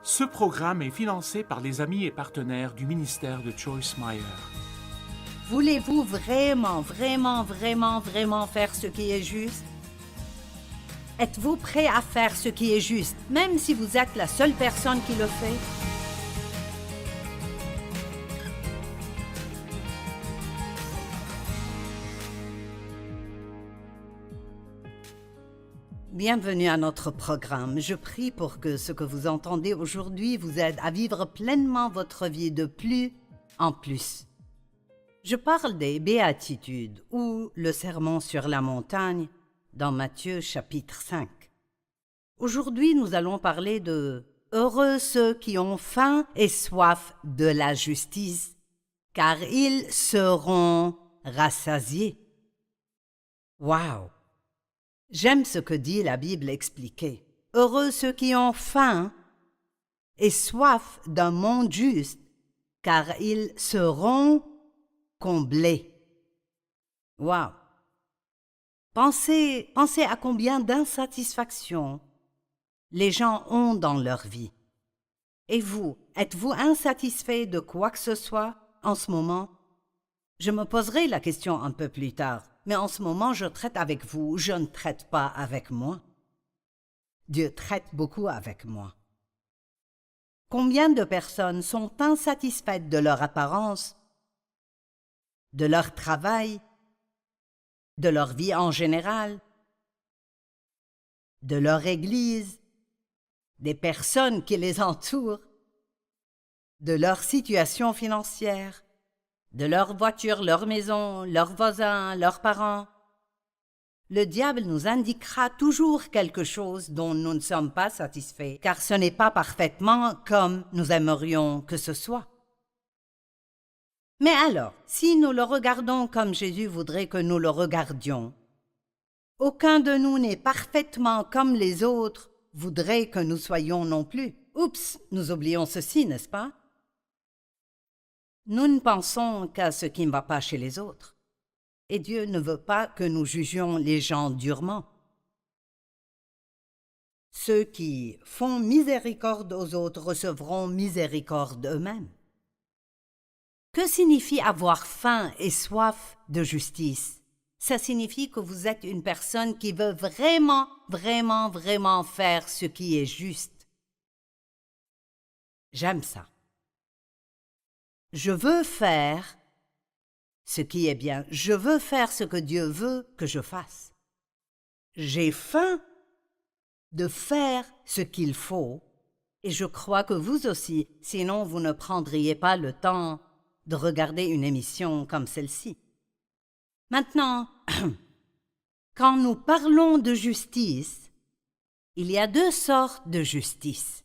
Ce programme est financé par les amis et partenaires du ministère de Joyce Meyer. Voulez-vous vraiment faire ce qui est juste? Êtes-vous prêt à faire ce qui est juste, même si vous êtes la seule personne qui le fait? Bienvenue à notre programme. Je prie pour que ce que vous entendez aujourd'hui vous aide à vivre pleinement votre vie de plus en plus. Je parle des béatitudes ou le sermon sur la montagne dans Matthieu chapitre 5. Aujourd'hui, nous allons parler de « Heureux ceux qui ont faim et soif de la justice, car ils seront rassasiés. » Wow! J'aime ce que dit la Bible expliquée. Heureux ceux qui ont faim et soif d'un monde juste, car ils seront comblés. Wow! Pensez à combien d'insatisfaction les gens ont dans leur vie. Et vous, êtes-vous insatisfait de quoi que ce soit en ce moment? Je me poserai la question un peu plus tard. Mais en ce moment, je traite avec vous, je ne traite pas avec moi. Dieu traite beaucoup avec moi. Combien de personnes sont insatisfaites de leur apparence, de leur travail, de leur vie en général, de leur église, des personnes qui les entourent, de leur situation financière, de leur voiture, leur maison, leurs voisins, leurs parents. Le diable nous indiquera toujours quelque chose dont nous ne sommes pas satisfaits, car ce n'est pas parfaitement comme nous aimerions que ce soit. Mais alors, si nous le regardons comme Jésus voudrait que nous le regardions, aucun de nous n'est parfaitement comme les autres voudrait que nous soyons non plus. Oups, nous oublions ceci, n'est-ce pas? Nous ne pensons qu'à ce qui ne va pas chez les autres. Et Dieu ne veut pas que nous jugions les gens durement. Ceux qui font miséricorde aux autres recevront miséricorde eux-mêmes. Que signifie avoir faim et soif de justice? Ça signifie que vous êtes une personne qui veut vraiment faire ce qui est juste. J'aime ça. Je veux faire ce qui est bien. Je veux faire ce que Dieu veut que je fasse. J'ai faim de faire ce qu'il faut, et je crois que vous aussi, sinon vous ne prendriez pas le temps de regarder une émission comme celle-ci. Maintenant, quand nous parlons de justice, il y a deux sortes de justice.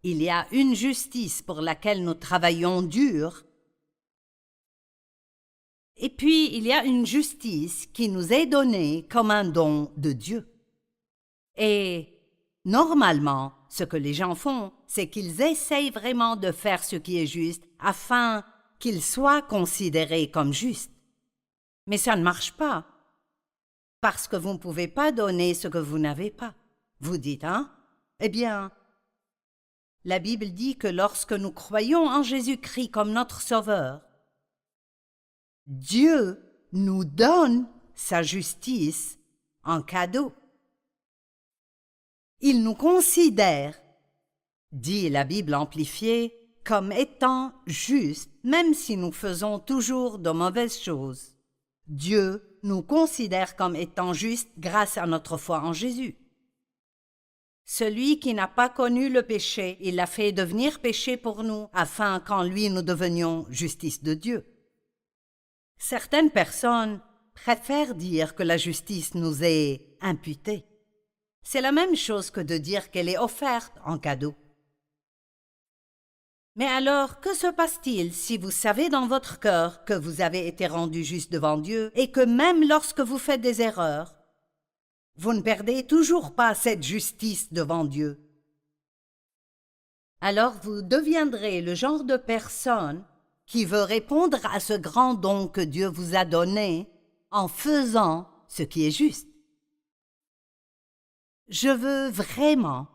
Il y a une justice pour laquelle nous travaillons dur, et puis il y a une justice qui nous est donnée comme un don de Dieu. Et normalement, ce que les gens font, c'est qu'ils essayent vraiment de faire ce qui est juste afin qu'ils soient considérés comme justes. Mais ça ne marche pas, parce que vous ne pouvez pas donner ce que vous n'avez pas. Vous dites, hein? Eh bien, la Bible dit que lorsque nous croyons en Jésus-Christ comme notre Sauveur, Dieu nous donne sa justice en cadeau. Il nous considère, dit la Bible amplifiée, comme étant justes, même si nous faisons toujours de mauvaises choses. Dieu nous considère comme étant justes grâce à notre foi en Jésus. Celui qui n'a pas connu le péché, il l'a fait devenir péché pour nous, afin qu'en lui nous devenions justice de Dieu. Certaines personnes préfèrent dire que la justice nous est imputée. C'est la même chose que de dire qu'elle est offerte en cadeau. Mais alors, que se passe-t-il si vous savez dans votre cœur que vous avez été rendu juste devant Dieu et que même lorsque vous faites des erreurs, vous ne perdez toujours pas cette justice devant Dieu? Alors vous deviendrez le genre de personne qui veut répondre à ce grand don que Dieu vous a donné en faisant ce qui est juste. Je veux vraiment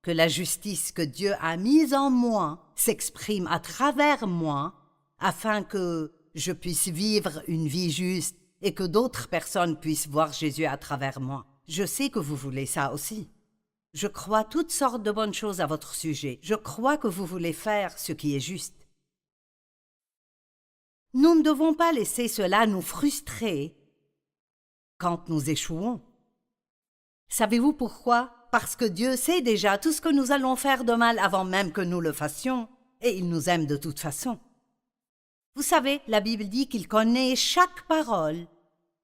que la justice que Dieu a mise en moi s'exprime à travers moi, afin que je puisse vivre une vie juste et que d'autres personnes puissent voir Jésus à travers moi. Je sais que vous voulez ça aussi. Je crois toutes sortes de bonnes choses à votre sujet. Je crois que vous voulez faire ce qui est juste. Nous ne devons pas laisser cela nous frustrer quand nous échouons. Savez-vous pourquoi? Parce que Dieu sait déjà tout ce que nous allons faire de mal avant même que nous le fassions, et il nous aime de toute façon. Vous savez, la Bible dit qu'il connaît chaque parole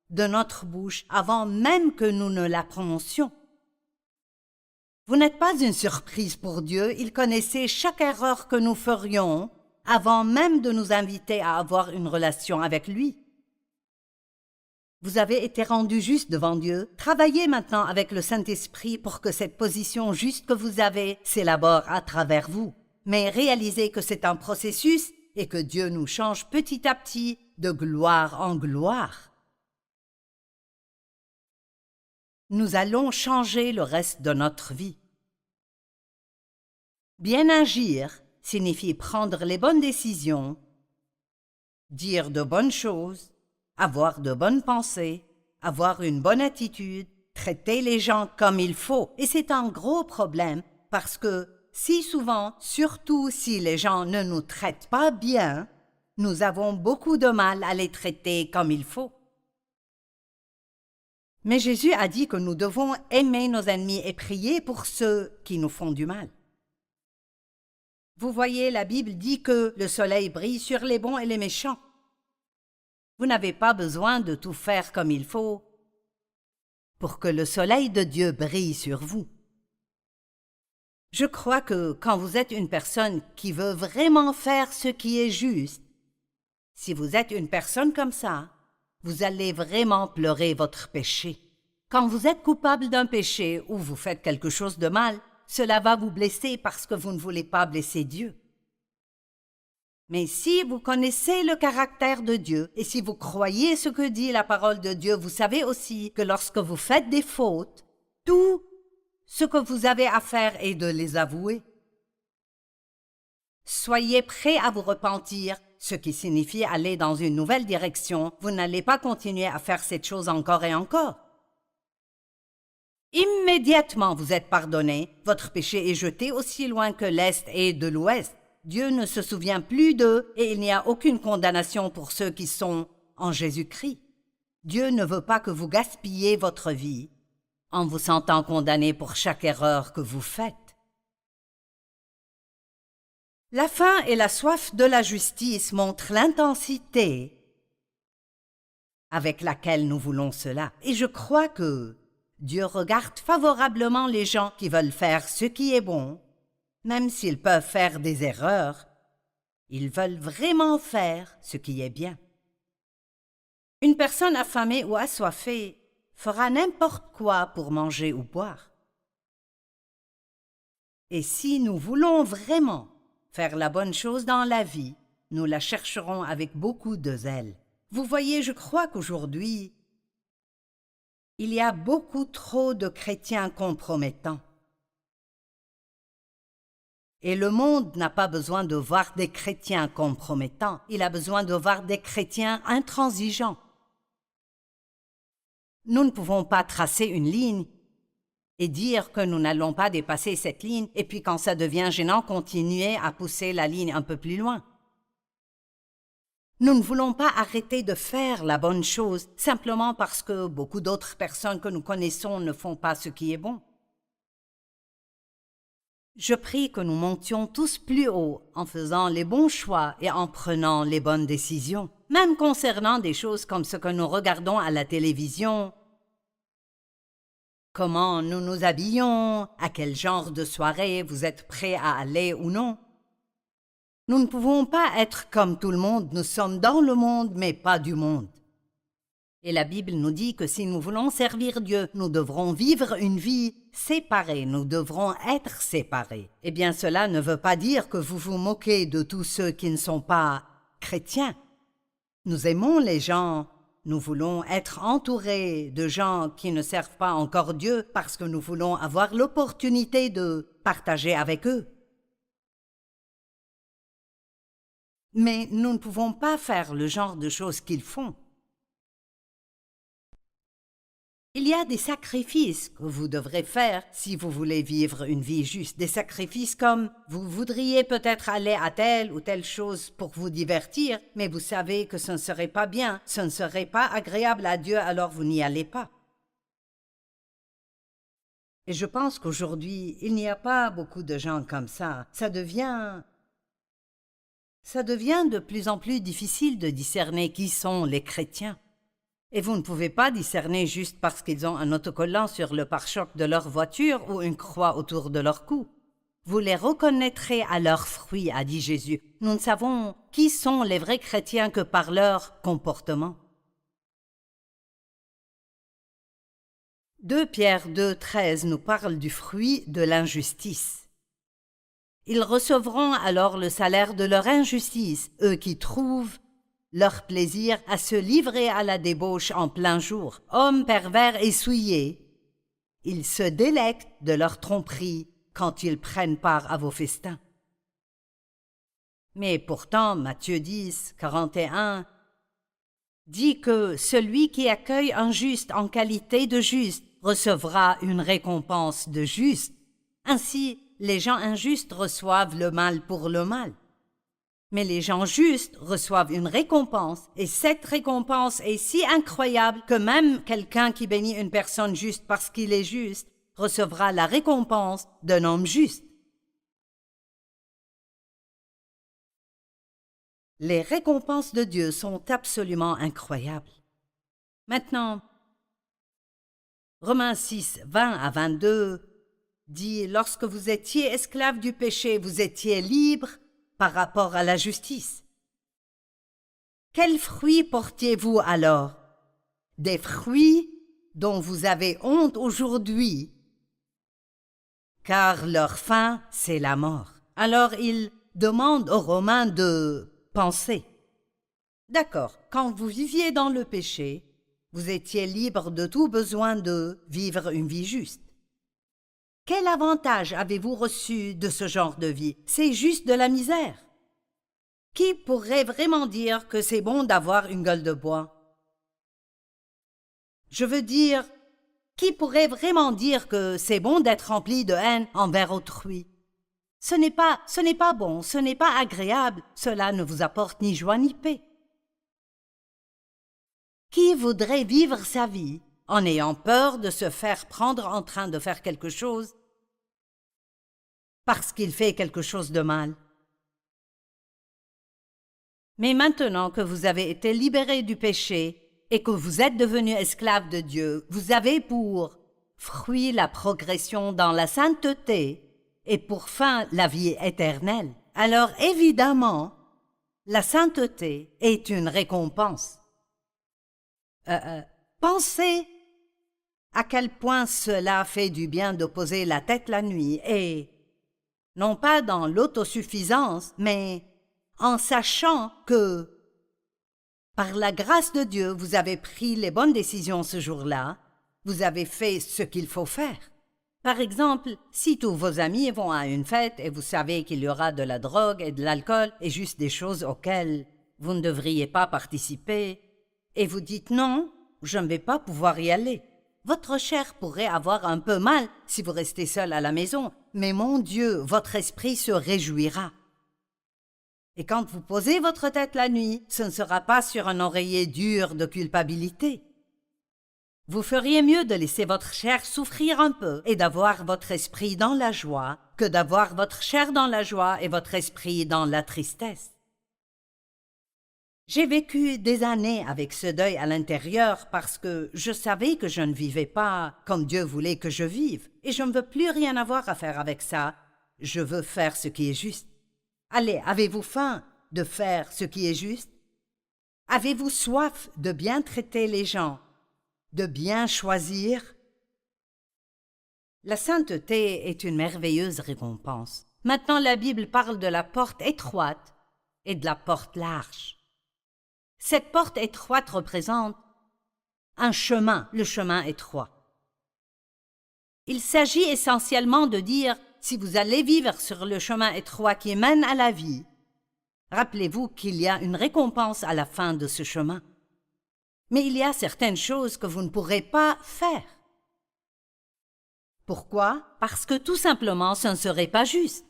de notre bouche avant même que nous ne la prononcions. Vous n'êtes pas une surprise pour Dieu, il connaissait chaque erreur que nous ferions avant même de nous inviter à avoir une relation avec lui. Vous avez été rendu juste devant Dieu. Travaillez maintenant avec le Saint-Esprit pour que cette position juste que vous avez s'élabore à travers vous. Mais réalisez que c'est un processus et que Dieu nous change petit à petit de gloire en gloire. Nous allons changer le reste de notre vie. Bien agir signifie prendre les bonnes décisions, dire de bonnes choses, avoir de bonnes pensées, avoir une bonne attitude, traiter les gens comme il faut. Et c'est un gros problème parce que si souvent, surtout si les gens ne nous traitent pas bien, nous avons beaucoup de mal à les traiter comme il faut. Mais Jésus a dit que nous devons aimer nos ennemis et prier pour ceux qui nous font du mal. Vous voyez, la Bible dit que le soleil brille sur les bons et les méchants. Vous n'avez pas besoin de tout faire comme il faut pour que le soleil de Dieu brille sur vous. Je crois que quand vous êtes une personne qui veut vraiment faire ce qui est juste, si vous êtes une personne comme ça, vous allez vraiment pleurer votre péché. Quand vous êtes coupable d'un péché ou vous faites quelque chose de mal, cela va vous blesser parce que vous ne voulez pas blesser Dieu. Mais si vous connaissez le caractère de Dieu et si vous croyez ce que dit la parole de Dieu, vous savez aussi que lorsque vous faites des fautes, tout ce que vous avez à faire est de les avouer. Soyez prêts à vous repentir, ce qui signifie aller dans une nouvelle direction. Vous n'allez pas continuer à faire cette chose encore et encore. Immédiatement vous êtes pardonné, votre péché est jeté aussi loin que l'Est et de l'Ouest. Dieu ne se souvient plus d'eux et il n'y a aucune condamnation pour ceux qui sont en Jésus-Christ. Dieu ne veut pas que vous gaspilliez votre vie en vous sentant condamné pour chaque erreur que vous faites. La faim et la soif de la justice montrent l'intensité avec laquelle nous voulons cela. Et je crois que Dieu regarde favorablement les gens qui veulent faire ce qui est bon. Même s'ils peuvent faire des erreurs, ils veulent vraiment faire ce qui est bien. Une personne affamée ou assoiffée fera n'importe quoi pour manger ou boire. Et si nous voulons vraiment faire la bonne chose dans la vie, nous la chercherons avec beaucoup de zèle. Vous voyez, je crois qu'aujourd'hui, il y a beaucoup trop de chrétiens compromettants. Et le monde n'a pas besoin de voir des chrétiens compromettants, il a besoin de voir des chrétiens intransigeants. Nous ne pouvons pas tracer une ligne et dire que nous n'allons pas dépasser cette ligne, et puis quand ça devient gênant, continuer à pousser la ligne un peu plus loin. Nous ne voulons pas arrêter de faire la bonne chose simplement parce que beaucoup d'autres personnes que nous connaissons ne font pas ce qui est bon. Je prie que nous montions tous plus haut en faisant les bons choix et en prenant les bonnes décisions, même concernant des choses comme ce que nous regardons à la télévision, comment nous nous habillons, à quel genre de soirée vous êtes prêts à aller ou non. Nous ne pouvons pas être comme tout le monde, nous sommes dans le monde mais pas du monde. Et la Bible nous dit que si nous voulons servir Dieu, nous devrons vivre une vie séparée, nous devrons être séparés. Eh bien, cela ne veut pas dire que vous vous moquez de tous ceux qui ne sont pas chrétiens. Nous aimons les gens Nous voulons être entourés de gens qui ne servent pas encore Dieu parce que nous voulons avoir l'opportunité de partager avec eux. Mais nous ne pouvons pas faire le genre de choses qu'ils font. Il y a des sacrifices que vous devrez faire si vous voulez vivre une vie juste. Des sacrifices comme vous voudriez peut-être aller à telle ou telle chose pour vous divertir, mais vous savez que ce ne serait pas bien, ce ne serait pas agréable à Dieu, alors vous n'y allez pas. Et je pense qu'aujourd'hui, il n'y a pas beaucoup de gens comme ça. Ça devient de plus en plus difficile de discerner qui sont les chrétiens. Et vous ne pouvez pas discerner juste parce qu'ils ont un autocollant sur le pare-choc de leur voiture ou une croix autour de leur cou. Vous les reconnaîtrez à leurs fruits, a dit Jésus. Nous ne savons qui sont les vrais chrétiens que par leur comportement. 2 Pierre 2,13 nous parle du fruit de l'injustice. Ils recevront alors le salaire de leur injustice, eux qui trouvent leur plaisir à se livrer à la débauche en plein jour. Hommes pervers et souillés, ils se délectent de leur tromperie quand ils prennent part à vos festins. Mais pourtant, Matthieu 10, 41 dit que celui qui accueille un juste en qualité de juste recevra une récompense de juste. Ainsi, les gens injustes reçoivent le mal pour le mal. Mais les gens justes reçoivent une récompense, et cette récompense est si incroyable que même quelqu'un qui bénit une personne juste parce qu'il est juste recevra la récompense d'un homme juste. Les récompenses de Dieu sont absolument incroyables. Maintenant, Romains 6, 20 à 22 dit « Lorsque vous étiez esclaves du péché, vous étiez libres par rapport à la justice. Quels fruits portiez-vous alors? Des fruits dont vous avez honte aujourd'hui, car leur fin, c'est la mort. » Alors il demande aux Romains de penser. D'accord, quand vous viviez dans le péché, vous étiez libre de tout besoin de vivre une vie juste. Quel avantage avez-vous reçu de ce genre de vie? C'est juste de la misère. Qui pourrait vraiment dire que c'est bon d'avoir une gueule de bois? Je veux dire, qui pourrait vraiment dire que c'est bon d'être rempli de haine envers autrui? Ce n'est pas bon, ce n'est pas agréable, cela ne vous apporte ni joie ni paix. Qui voudrait vivre sa vie en ayant peur de se faire prendre en train de faire quelque chose parce qu'il fait quelque chose de mal? Mais maintenant que vous avez été libérés du péché et que vous êtes devenus esclaves de Dieu, vous avez pour fruit la progression dans la sainteté et pour fin la vie éternelle. Alors évidemment, la sainteté est une récompense. Pensez à quel point cela fait du bien de poser la tête la nuit et, non pas dans l'autosuffisance, mais en sachant que, par la grâce de Dieu, vous avez pris les bonnes décisions ce jour-là, vous avez fait ce qu'il faut faire. Par exemple, si tous vos amis vont à une fête et vous savez qu'il y aura de la drogue et de l'alcool et juste des choses auxquelles vous ne devriez pas participer, et vous dites non, je ne vais pas pouvoir y aller. Votre chair pourrait avoir un peu mal si vous restez seul à la maison, mais mon Dieu, votre esprit se réjouira. Et quand vous posez votre tête la nuit, ce ne sera pas sur un oreiller dur de culpabilité. Vous feriez mieux de laisser votre chair souffrir un peu et d'avoir votre esprit dans la joie que d'avoir votre chair dans la joie et votre esprit dans la tristesse. J'ai vécu des années avec ce deuil à l'intérieur parce que je savais que je ne vivais pas comme Dieu voulait que je vive et je ne veux plus rien avoir à faire avec ça. Je veux faire ce qui est juste. Allez, avez-vous faim de faire ce qui est juste? Avez-vous soif de bien traiter les gens, de bien choisir? La sainteté est une merveilleuse récompense. Maintenant, la Bible parle de la porte étroite et de la porte large. Cette porte étroite représente un chemin, le chemin étroit. Il s'agit essentiellement de dire, si vous allez vivre sur le chemin étroit qui mène à la vie, rappelez-vous qu'il y a une récompense à la fin de ce chemin. Mais il y a certaines choses que vous ne pourrez pas faire. Pourquoi? Parce que tout simplement, ce ne serait pas juste.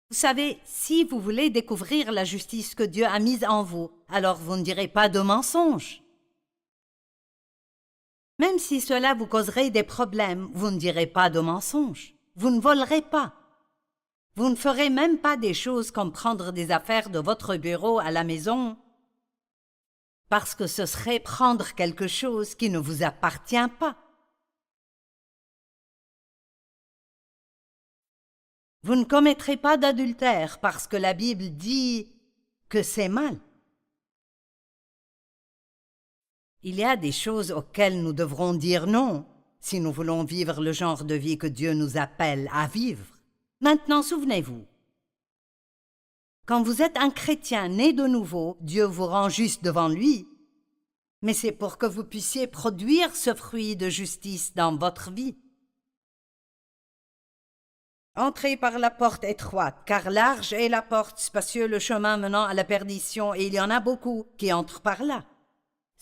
Vous savez, si vous voulez découvrir la justice que Dieu a mise en vous, alors vous ne direz pas de mensonges. Même si cela vous causerait des problèmes, vous ne direz pas de mensonges. Vous ne volerez pas. Vous ne ferez même pas des choses comme prendre des affaires de votre bureau à la maison, parce que ce serait prendre quelque chose qui ne vous appartient pas. Vous ne commettrez pas d'adultère parce que la Bible dit que c'est mal. Il y a des choses auxquelles nous devrons dire non si nous voulons vivre le genre de vie que Dieu nous appelle à vivre. Maintenant, souvenez-vous, quand vous êtes un chrétien né de nouveau, Dieu vous rend juste devant lui, mais c'est pour que vous puissiez produire ce fruit de justice dans votre vie. Entrez par la porte étroite, car large est la porte, spacieux le chemin menant à la perdition, et il y en a beaucoup qui entrent par là.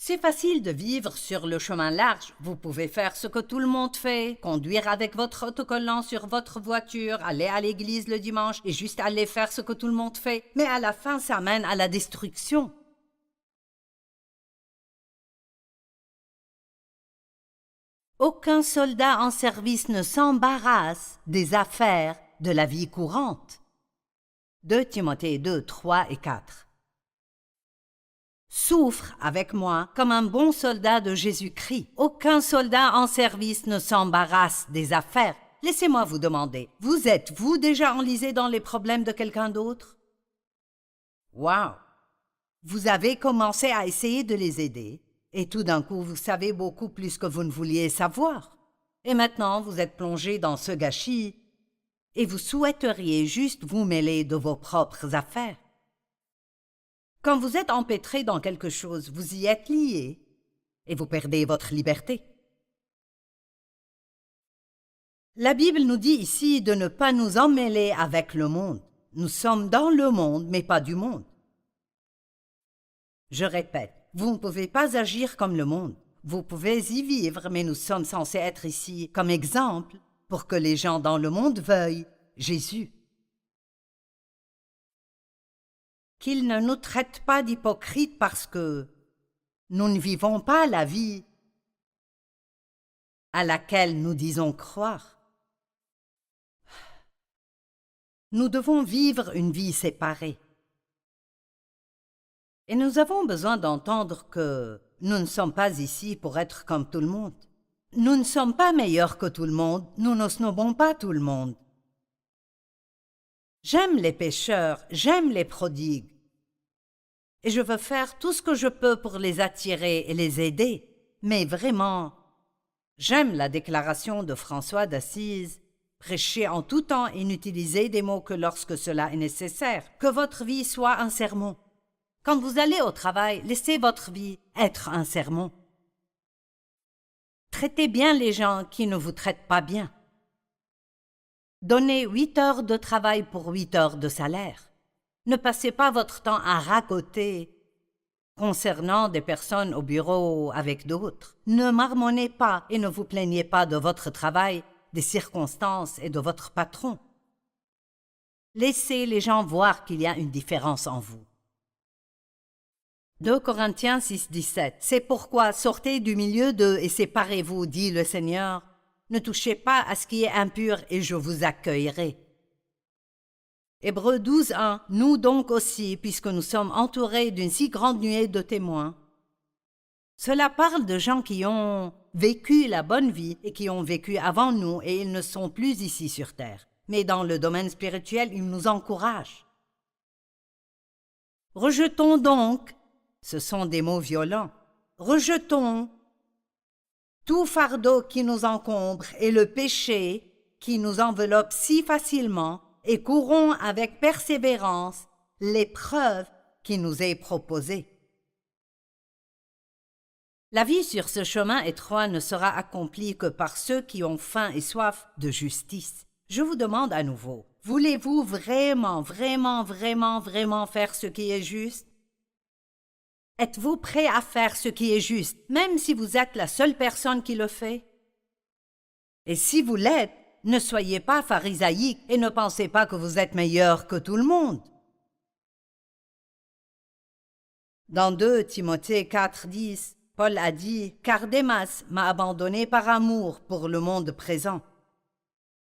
C'est facile de vivre sur le chemin large. Vous pouvez faire ce que tout le monde fait, conduire avec votre autocollant sur votre voiture, aller à l'église le dimanche et juste aller faire ce que tout le monde fait. Mais à la fin, ça mène à la destruction. Aucun soldat en service ne s'embarrasse des affaires de la vie courante. 2 Timothée 2, 3 et 4. Souffre avec moi comme un bon soldat de Jésus-Christ. Aucun soldat en service ne s'embarrasse des affaires. Laissez-moi vous demander, vous êtes-vous déjà enlisé dans les problèmes de quelqu'un d'autre? Wow! Vous avez commencé à essayer de les aider, et tout d'un coup vous savez beaucoup plus que vous ne vouliez savoir. Et maintenant vous êtes plongé dans ce gâchis, et vous souhaiteriez juste vous mêler de vos propres affaires. Quand vous êtes empêtré dans quelque chose, vous y êtes lié et vous perdez votre liberté. La Bible nous dit ici de ne pas nous emmêler avec le monde. Nous sommes dans le monde, mais pas du monde. Je répète, vous ne pouvez pas agir comme le monde. Vous pouvez y vivre, mais nous sommes censés être ici comme exemple pour que les gens dans le monde veuillent Jésus. Qu'il ne nous traite pas d'hypocrites parce que nous ne vivons pas la vie à laquelle nous disons croire. Nous devons vivre une vie séparée. Et nous avons besoin d'entendre que nous ne sommes pas ici pour être comme tout le monde. Nous ne sommes pas meilleurs que tout le monde, nous ne snobons pas tout le monde. J'aime les pécheurs, j'aime les prodigues. Et je veux faire tout ce que je peux pour les attirer et les aider. Mais vraiment, j'aime la déclaration de François d'Assise, prêcher en tout temps et n'utiliser des mots que lorsque cela est nécessaire. Que votre vie soit un sermon. Quand vous allez au travail, laissez votre vie être un sermon. Traitez bien les gens qui ne vous traitent pas bien. Donnez 8 heures de travail pour 8 heures de salaire. Ne passez pas votre temps à ragoter concernant des personnes au bureau avec d'autres. Ne marmonnez pas et ne vous plaignez pas de votre travail, des circonstances et de votre patron. Laissez les gens voir qu'il y a une différence en vous. 2 Corinthiens 6, 17. C'est pourquoi sortez du milieu d'eux et séparez-vous, dit le Seigneur. Ne touchez pas à ce qui est impur et je vous accueillerai. Hébreux 12, 1. Nous donc aussi, puisque nous sommes entourés d'une si grande nuée de témoins. Cela parle de gens qui ont vécu la bonne vie et qui ont vécu avant nous et ils ne sont plus ici sur terre. Mais dans le domaine spirituel, ils nous encouragent. Rejetons donc, ce sont des mots violents, rejetons tout fardeau qui nous encombre et le péché qui nous enveloppe si facilement et courons avec persévérance l'épreuve qui nous est proposée. La vie sur ce chemin étroit ne sera accomplie que par ceux qui ont faim et soif de justice. Je vous demande à nouveau, voulez-vous vraiment faire ce qui est juste? Êtes-vous prêt à faire ce qui est juste, même si vous êtes la seule personne qui le fait? Et si vous l'êtes, ne soyez pas pharisaïque et ne pensez pas que vous êtes meilleur que tout le monde. Dans 2 Timothée 4:10, Paul a dit « Car Démas m'a abandonné par amour pour le monde présent. »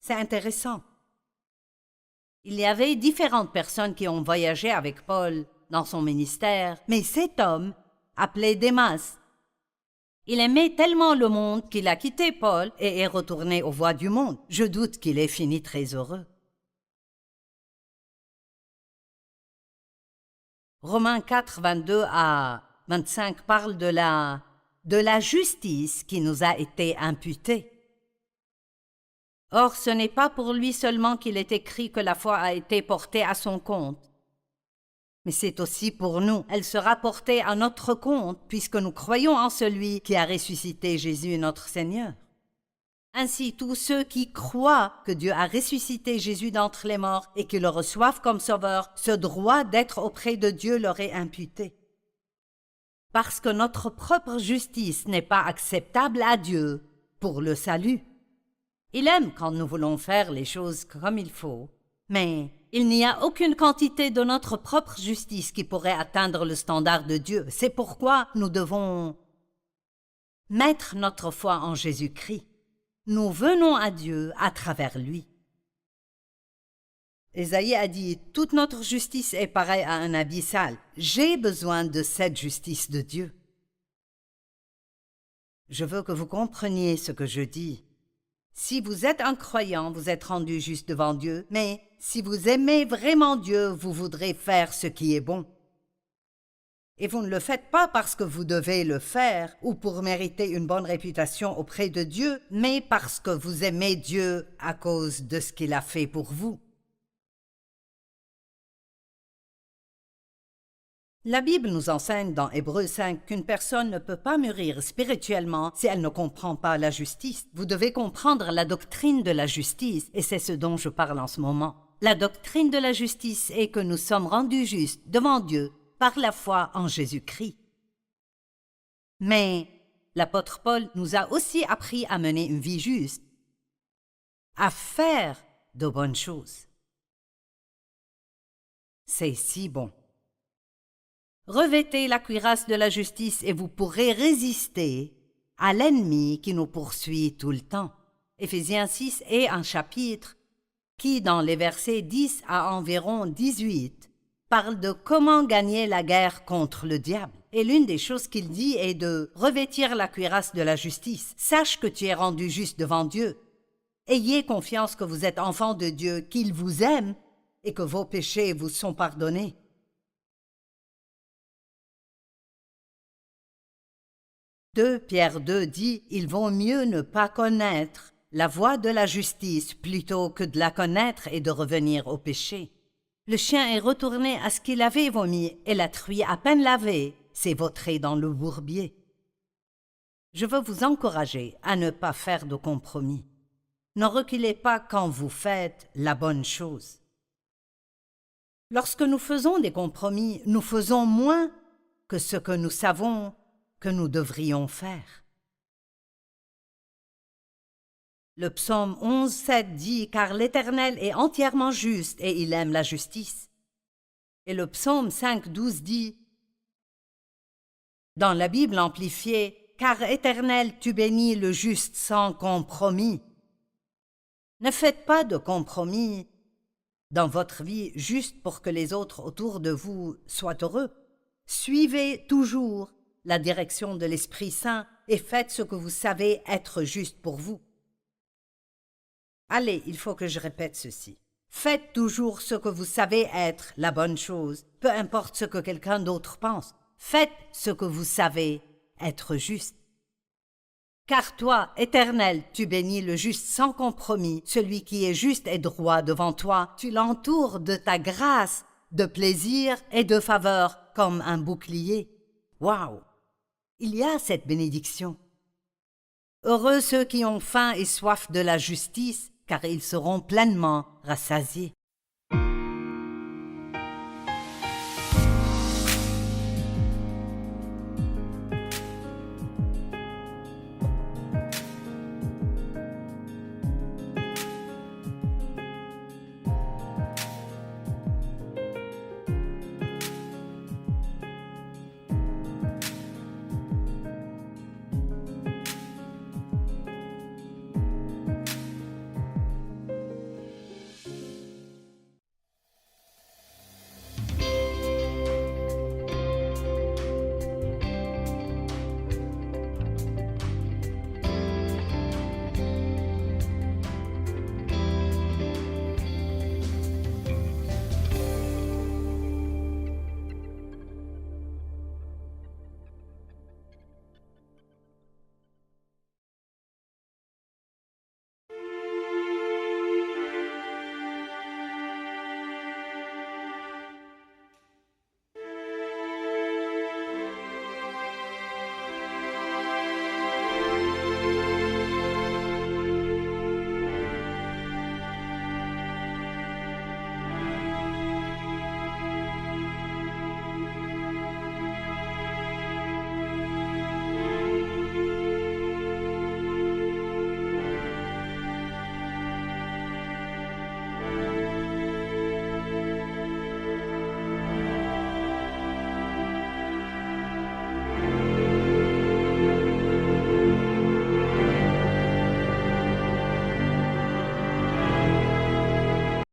C'est intéressant. Il y avait différentes personnes qui ont voyagé avec Paul dans son ministère, mais cet homme, appelé Démas, il aimait tellement le monde qu'il a quitté Paul et est retourné aux voies du monde. Je doute qu'il ait fini très heureux. Romains 4, 22 à 25 parle de la justice qui nous a été imputée. Or, ce n'est pas pour lui seulement qu'il est écrit que la foi a été portée à son compte, mais c'est aussi pour nous. Elle sera portée à notre compte puisque nous croyons en celui qui a ressuscité Jésus notre Seigneur. Ainsi, tous ceux qui croient que Dieu a ressuscité Jésus d'entre les morts et qui le reçoivent comme sauveur, ce droit d'être auprès de Dieu leur est imputé. Parce que notre propre justice n'est pas acceptable à Dieu pour le salut. Il aime quand nous voulons faire les choses comme il faut, mais il n'y a aucune quantité de notre propre justice qui pourrait atteindre le standard de Dieu. C'est pourquoi nous devons mettre notre foi en Jésus-Christ. Nous venons à Dieu à travers lui. Ésaïe a dit « Toute notre justice est pareille à un habit sale. J'ai besoin de cette justice de Dieu. » Je veux que vous compreniez ce que je dis. Si vous êtes un croyant, vous êtes rendu juste devant Dieu, mais si vous aimez vraiment Dieu, vous voudrez faire ce qui est bon. Et vous ne le faites pas parce que vous devez le faire ou pour mériter une bonne réputation auprès de Dieu, mais parce que vous aimez Dieu à cause de ce qu'il a fait pour vous. La Bible nous enseigne dans Hébreux 5 qu'une personne ne peut pas mûrir spirituellement si elle ne comprend pas la justice. Vous devez comprendre la doctrine de la justice, et c'est ce dont je parle en ce moment. La doctrine de la justice est que nous sommes rendus justes devant Dieu par la foi en Jésus-Christ. Mais l'apôtre Paul nous a aussi appris à mener une vie juste, à faire de bonnes choses. C'est si bon. Revêtez la cuirasse de la justice et vous pourrez résister à l'ennemi qui nous poursuit tout le temps. Éphésiens 6 est un chapitre qui, dans les versets 10 à environ 18, parle de comment gagner la guerre contre le diable. Et l'une des choses qu'il dit est de revêtir la cuirasse de la justice. Sache que tu es rendu juste devant Dieu. Ayez confiance que vous êtes enfant de Dieu, qu'il vous aime et que vos péchés vous sont pardonnés. Pierre 2 dit « Il vaut mieux ne pas connaître la voie de la justice plutôt que de la connaître et de revenir au péché. Le chien est retourné à ce qu'il avait vomi et la truie à peine lavée s'est vautrée dans le bourbier. » Je veux vous encourager à ne pas faire de compromis. Ne reculez pas quand vous faites la bonne chose. Lorsque nous faisons des compromis, nous faisons moins que ce que nous savons que nous devrions faire. Le psaume 11:7 dit « Car l'Éternel est entièrement juste et il aime la justice. » Et le psaume 5:12 dit dans la Bible amplifiée « Car Éternel, tu bénis le juste sans compromis. » Ne faites pas de compromis dans votre vie juste pour que les autres autour de vous soient heureux. Suivez toujours la direction de l'Esprit Saint et faites ce que vous savez être juste pour vous. Allez, il faut que je répète ceci. Faites toujours ce que vous savez être la bonne chose, peu importe ce que quelqu'un d'autre pense. Faites ce que vous savez être juste. Car toi, Éternel, tu bénis le juste sans compromis, celui qui est juste et droit devant toi. Tu l'entoures de ta grâce, de plaisir et de faveur comme un bouclier. Waouh! il y a cette bénédiction. Heureux ceux qui ont faim et soif de la justice, car ils seront pleinement rassasiés.